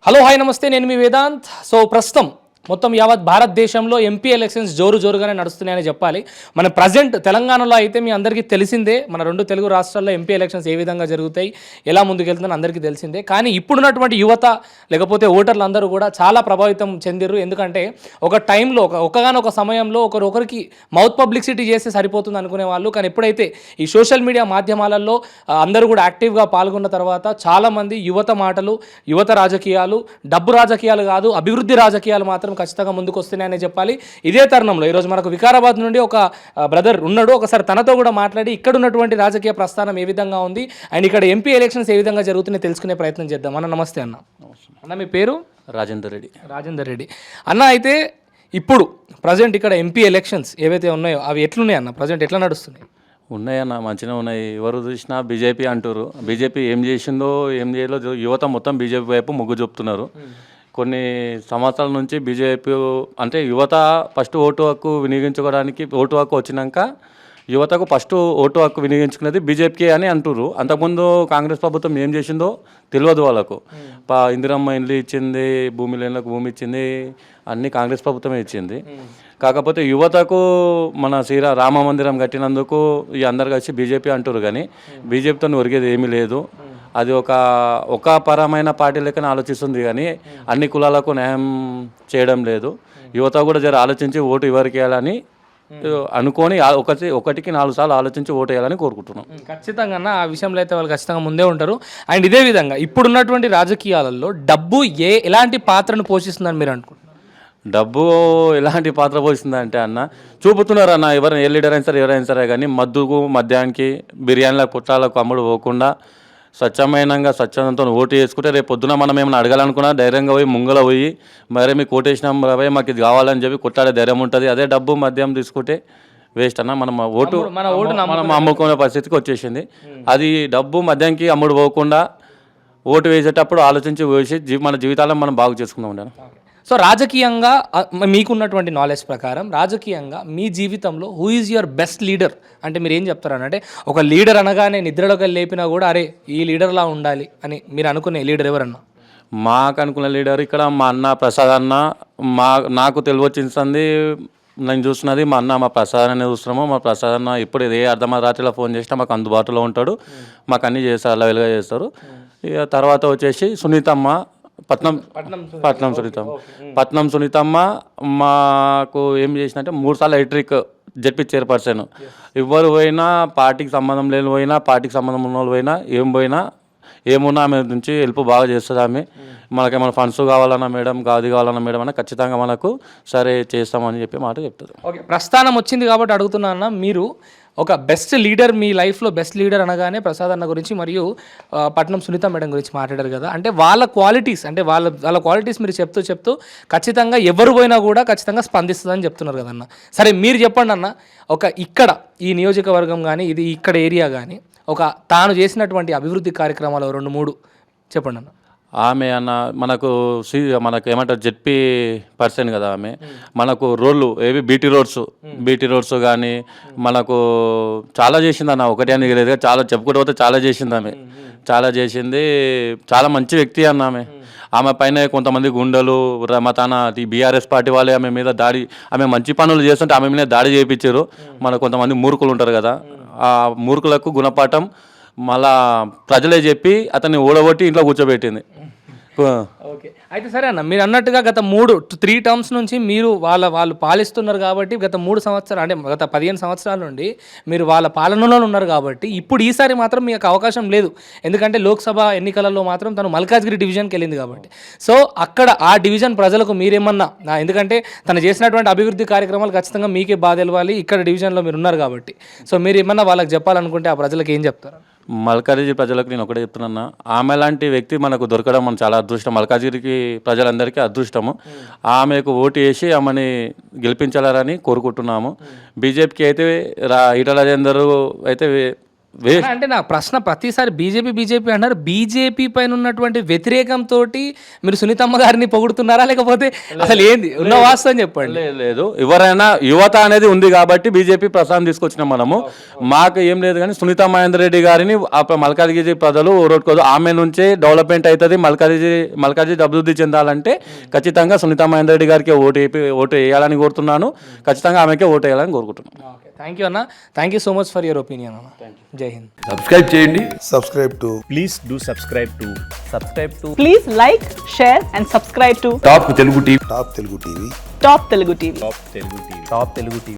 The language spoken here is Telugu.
హలో హాయ్ నమస్తే, నేను మీ వేదాంత్. ప్రస్తుతం మొత్తం యావత్ భారతదేశంలో ఎంపీ ఎలక్షన్స్ జోరుగానే నడుస్తున్నాయని చెప్పాలి. మన ప్రజెంట్ తెలంగాణలో అయితే మీ అందరికీ తెలిసిందే, మన రెండు తెలుగు రాష్ట్రాల్లో ఎంపీ ఎలక్షన్స్ ఏ విధంగా జరుగుతాయి, ఎలా ముందుకెళ్తుందని అందరికీ తెలిసిందే. కానీ ఇప్పుడున్నటువంటి యువత లేకపోతే ఓటర్లు అందరూ కూడా చాలా ప్రభావితం చెందిర్రు. ఎందుకంటే ఒక టైంలో ఒకగానొక సమయంలో ఒకరికి మౌత్ పబ్లిసిటీ చేస్తే సరిపోతుంది అనుకునే వాళ్ళు, కానీ ఎప్పుడైతే ఈ సోషల్ మీడియా మాధ్యమాలలో అందరూ కూడా యాక్టివ్గా పాల్గొన్న తర్వాత చాలామంది యువత మాటలు, యువత రాజకీయాలు, డబ్బు రాజకీయాలు కాదు అభివృద్ధి రాజకీయాలు మాత్రం ఖచ్చితంగా ముందుకు వస్తున్నాయని చెప్పాలి. ఇదే తరుణంలో ఈరోజు మనకు వికారాబాద్ నుండి ఒక బ్రదర్ ఉన్నాడు. ఒకసారి తనతో కూడా మాట్లాడి ఇక్కడ ఉన్నటువంటి రాజకీయ ప్రస్థానం ఏ విధంగా ఉంది అండ్ ఇక్కడ ఎంపీ ఎలక్షన్స్ ఏ విధంగా జరుగుతున్నాయి తెలుసుకునే ప్రయత్నం చేద్దాం. అన్న నమస్తే. అన్న మీ పేరు? రాజేందర్ రెడ్డి అన్న. అయితే ఇప్పుడు ప్రజెంట్ ఇక్కడ ఎంపీ ఎలక్షన్స్ ఏవైతే ఉన్నాయో అవి ఎట్లున్నాయి అన్న? ప్రజెంట్ ఎట్లా నడుస్తున్నాయి? ఉన్నాయన్న, మంచిగా ఉన్నాయి. ఎవరు చూసినా బీజేపీ అంటారు. బీజేపీ ఏం చేసిందో ఏం చేయలేదో యువత మొత్తం బీజేపీ వైపు మొగ్గు చూపుతున్నారు. కొన్ని సంవత్సరాల నుంచి బీజేపీ అంటే యువత ఫస్ట్ ఓటు హక్కు వినియోగించుకోవడానికి, ఓటు హక్కు వచ్చినాక యువతకు ఫస్ట్ ఓటు హక్కు వినియోగించుకునేది బీజేపీ అని అంటున్నారు. అంతకుముందు కాంగ్రెస్ ప్రభుత్వం ఏం చేసిందో తెలియదు వాళ్ళకు. ఇందిరమ్మ ఇండ్లు ఇచ్చింది, భూమి లేనులకు భూమి ఇచ్చింది, అన్నీ కాంగ్రెస్ ప్రభుత్వమే ఇచ్చింది. కాకపోతే యువతకు మన రామ మందిరం కట్టినందుకు ఈ అందరు కలిసి బీజేపీ అంటారు, కానీ బీజేపీతో ఒరిగేది ఏమీ లేదు. అది ఒక పరమైన పార్టీ లెక్కన ఆలోచిస్తుంది, కానీ అన్ని కులాలకు న్యాయం చేయడం లేదు. యువత కూడా జర ఆలోచించి ఓటు ఎవరికి వేయాలని అనుకొని ఒకటికి 4 సార్లు ఆలోచించి ఓటు వేయాలని కోరుకుంటున్నాం. ఖచ్చితంగా ఆ విషయంలో అయితే వాళ్ళు ఖచ్చితంగా ముందే ఉంటారు. అండ్ ఇదే విధంగా ఇప్పుడున్నటువంటి రాజకీయాలలో డబ్బు ఎలాంటి పాత్రను పోషిస్తుందని మీరు అనుకుంటున్నారు? డబ్బు ఎలాంటి పాత్ర పోషిస్తుంది అంటే అన్న, చూపుతున్నారు అన్న, ఎవరైనా ఏ లీడర్ అయినా సరే ఎవరైనా సరే, కానీ మద్యానికి బిర్యానీలకు పుట్టాలకు అమ్ముడు పోకుండా స్వచ్ఛందంతో ఓటు వేసుకుంటే రేపు పొద్దున మనం ఏమైనా అడగాలనుకున్నా ధైర్యంగా పోయి ముంగల పోయి మరే మీకు ఓటేసినాం రాబోయే మాకు ఇది కావాలని చెప్పి కొట్టాడే ధైర్యం ఉంటుంది. అదే డబ్బు మద్యం తీసుకుంటే వేస్ట్ అన్న. మనం మనం అమ్ముకునే పరిస్థితికి వచ్చేసింది. అది డబ్బు మద్యానికి అమ్ముడు పోకుండా ఓటు వేసేటప్పుడు ఆలోచించి వేసి మన జీవితాలను మనం బాగు చేసుకుందాం ఉండాలి. రాజకీయంగా మీకున్నటువంటి నాలెడ్జ్ ప్రకారం రాజకీయంగా మీ జీవితంలో who is your best leader అంటే మీరు ఏం చెప్తారనంటే, ఒక లీడర్ అనగానే నిద్రలోకి లేపినా కూడా అరే ఈ లీడర్లా ఉండాలి అని మీరు అనుకునే లీడర్ ఎవరన్నా? మాకు అనుకున్న లీడర్ ఇక్కడ మా అన్న ప్రసాద్ అన్న. నాకు తెలివచ్చింది, నేను చూస్తున్నది మా అన్న, మా ప్రసాద్ అనే చూస్తున్నాము. మా ప్రసాద్ అన్న ఇప్పుడు ఏ అర్ధరాత్రిలో ఫోన్ చేసినా మాకు అందుబాటులో ఉంటాడు, మాకు అన్నీ చేస్తారు, అలా వెలుగా చేస్తారు. ఇక తర్వాత వచ్చేసి సునీతమ్మ, పట్నం సునీతమ్మ మాకు ఏం చేసినట్టే 3 సార్లు ఎలక్ట్రిక్ జడ్పీ చైర్పర్సన్. ఎవరు పోయినా పార్టీకి సంబంధం లేని పోయినా, పార్టీకి సంబంధం ఉన్న వాళ్ళు పోయినా ఏమున్నా ఆమె నుంచి హెల్ప్ బాగా చేస్తుంది. ఆమె మనకేమైనా ఫండ్స్ కావాలన్నా మేడం, గాది కావాలన్నా మేడం అన్న ఖచ్చితంగా మనకు సరే చేస్తామని చెప్పి మాట చెప్తారు. ఓకే, ప్రస్థానం వచ్చింది కాబట్టి అడుగుతున్నా అన్న, మీరు ఒక బెస్ట్ లీడర్, మీ లైఫ్లో బెస్ట్ లీడర్ అనగానే ప్రసాద్ అన్న గురించి మరియు పట్నం సునీత మేడం గురించి మాట్లాడారు కదా, అంటే వాళ్ళ క్వాలిటీస్ మీరు చెప్తూ ఖచ్చితంగా ఎవరు పోయినా కూడా ఖచ్చితంగా స్పందిస్తుందని చెప్తున్నారు కదన్న. సరే మీరు చెప్పండి అన్న, ఇక్కడ ఈ నియోజకవర్గం కానీ ఇది ఇక్కడ ఏరియా కానీ తాను చేసినటువంటి అభివృద్ధి కార్యక్రమాలు 2-3 చెప్పండి అన్న. ఆమె అన్న మనకు ఏమంటారు జెడ్పీ పర్సన్ కదా ఆమె. మనకు రోడ్లు ఏవి బీటీ రోడ్స్ కానీ మనకు చాలా చేసింది అన్న. ఒకటి అని లేదు, చాలా చెప్పుకుంటూ పోతే చాలా చేసింది ఆమె. చాలా చేసింది, చాలా మంచి వ్యక్తి అన్న ఆమె. ఆమె పైన కొంతమంది గుండెలు తన బీఆర్ఎస్ పార్టీ వాళ్ళే ఆమె మీద ఆమె మంచి పనులు చేస్తుంటే ఆమె మీద దాడి చేయించారు. మన కొంతమంది మూర్ఖులు ఉంటారు కదా, ఆ మూర్ఖులకు గుణపాఠం మళ్ళా ప్రజలే చెప్పి అతన్ని ఓడగొట్టి ఇంట్లో కూర్చోబెట్టింది. ఓకే, అయితే సరే అన్న, మీరు అన్నట్టుగా గత 3 టర్మ్స్ నుంచి మీరు వాళ్ళు పాలిస్తున్నారు కాబట్టి గత 3 సంవత్సరాలు అంటే గత 15 సంవత్సరాల నుండి మీరు వాళ్ళ పాలనలో ఉన్నారు కాబట్టి ఇప్పుడు ఈసారి మాత్రం మీకు అవకాశం లేదు. ఎందుకంటే లోక్సభ ఎన్నికలలో మాత్రం తను మల్కాజ్గిరి డివిజన్కి వెళ్ళింది కాబట్టి. సో అక్కడ ఆ డివిజన్ ప్రజలకు మీరేమన్నా, ఎందుకంటే తను చేసినటువంటి అభివృద్ధి కార్యక్రమాలు ఖచ్చితంగా మీకే బాధ తెలవాలి, ఇక్కడ డివిజన్లో మీరు ఉన్నారు కాబట్టి. సో మీరు ఏమన్నా వాళ్ళకి చెప్పాలనుకుంటే ఆ ప్రజలకు ఏం చెప్తారు? మల్కాజ్గిరి ప్రజలకు నేను ఒకటే చెప్తున్నా, ఆమె లాంటి వ్యక్తి మనకు దొరకడం మనం చాలా అదృష్టం. మల్కాజ్గిరికి ప్రజలందరికీ అదృష్టము. ఆమెకు ఓటు వేసి ఆమెని గెలిపించాలని కోరుకుంటున్నాము. బీజేపీకి అయితే ఈటల రాజేందర్ అయితే వేస్ట్. అంటే నా ప్రశ్న ప్రతిసారి బీజేపీ అన్నారు, బీజేపీ పైన ఉన్నటువంటి వ్యతిరేకంతో మీరు సునీతమ్మ గారిని పొగుడుతున్నారా, లేకపోతే అసలు ఏంది ఉన్న వాస్తవం చెప్పండి. లేదు ఎవరైనా యువత అనేది ఉంది కాబట్టి బీజేపీ ప్రస్థానం తీసుకొచ్చినాం మనము. మాకు ఏం లేదు కానీ సునీత మహేందర్ రెడ్డి గారిని మల్కాజ్గిరి ప్రజలు ఓరోట్టుకోదు. ఆమె నుంచే డెవలప్మెంట్ అవుతుంది. మల్కాజ్గిరి అభివృద్ధి చెందాలంటే ఖచ్చితంగా సునీత మహేందర్ రెడ్డి గారికి ఓటు వేయాలని కోరుతున్నాను. ఖచ్చితంగా ఆమెకే ఓటు వేయాలని కోరుకుంటున్నాను. థ్యాంక్ యూ అన్న, thank you so much for your opinion అన్న. జై హింద్. సబ్స్క్రైబ్ చేయండి. Please do subscribe to Please like, share and subscribe to top Telugu TV. Top Telugu TV. Top Telugu TV.